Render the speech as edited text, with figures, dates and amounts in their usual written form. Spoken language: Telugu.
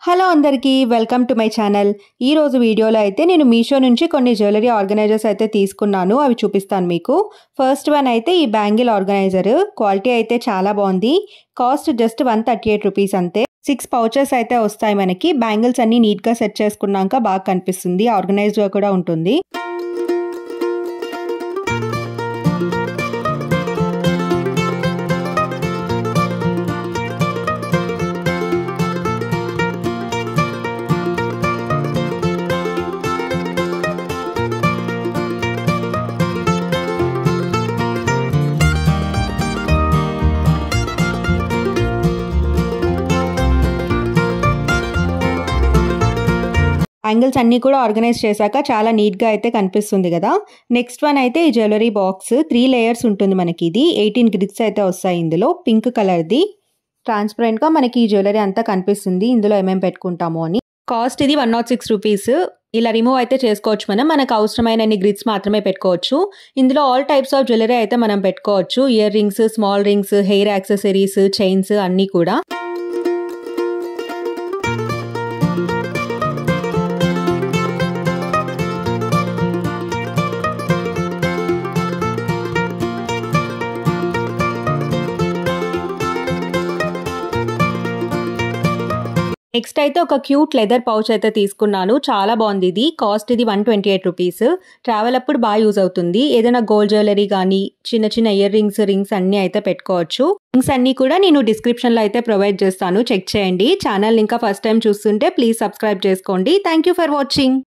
హలో అందరికీ వెల్కమ్ టు మై ఛానల్. ఈ రోజు వీడియోలో అయితే నేను మీషో నుంచి కొన్ని జ్యువెలరీ ఆర్గనైజర్స్ అయితే తీసుకున్నాను. అవి చూపిస్తాను మీకు. ఫస్ట్ వన్ అయితే ఈ బ్యాంగిల్ ఆర్గనైజర్. క్వాలిటీ అయితే చాలా బాగుంది. కాస్ట్ జస్ట్ 138 రూపీస్ అంతే. 6 పౌచెస్ అయితే వస్తాయి మనకి. బ్యాంగిల్స్ అన్ని నీట్గా సెట్ చేసుకున్నాక బాగా కనిపిస్తుంది. ఆర్గనైజ్డ్గా కూడా ఉంటుంది. యాంగిల్స్ అన్నీ కూడా ఆర్గనైజ్ చేశాక చాలా నీట్గా అయితే కనిపిస్తుంది కదా. నెక్స్ట్ వన్ అయితే ఈ జ్యువెలరీ బాక్స్ 3 లేయర్స్ ఉంటుంది మనకి. ఇది 18 గ్రిడ్స్ అయితే వస్తాయి ఇందులో. పింక్ కలర్ది ట్రాన్స్పరెంట్గా మనకి ఈ జ్యువెలరీ అంతా కనిపిస్తుంది ఇందులో ఏమేమి పెట్టుకుంటాము అని. కాస్ట్ ఇది 106 రూపీస్. ఇలా రిమూవ్ అయితే చేసుకోవచ్చు. మనకు అవసరమైన గ్రిడ్స్ మాత్రమే పెట్టుకోవచ్చు. ఇందులో ఆల్ టైప్స్ ఆఫ్ జ్యువెలరీ అయితే మనం పెట్టుకోవచ్చు. Ear rings, small rings, hair accessories, chains అన్నీ కూడా. నెక్స్ట్ అయితే ఒక క్యూట్ లెదర్ పౌచ్ అయితే తీసుకున్నాను. చాలా బాగుంది ఇది. కాస్ట్ ఇది 128 రూపీస్. ట్రావెల్ అప్పుడు బాగా యూజ్ అవుతుంది. ఏదైనా గోల్డ్ జ్యువెలరీ కానీ చిన్న చిన్న ఇయర్ రింగ్స్ అన్నీ అయితే పెట్టుకోవచ్చు. లింక్స్ అన్నీ కూడా నేను డిస్క్రిప్షన్లో అయితే ప్రొవైడ్ చేస్తాను. చెక్ చేయండి. ఛానల్ ఇంకా ఫస్ట్ టైం చూస్తుంటే ప్లీజ్ సబ్స్క్రైబ్ చేసుకోండి. Thank you for watching.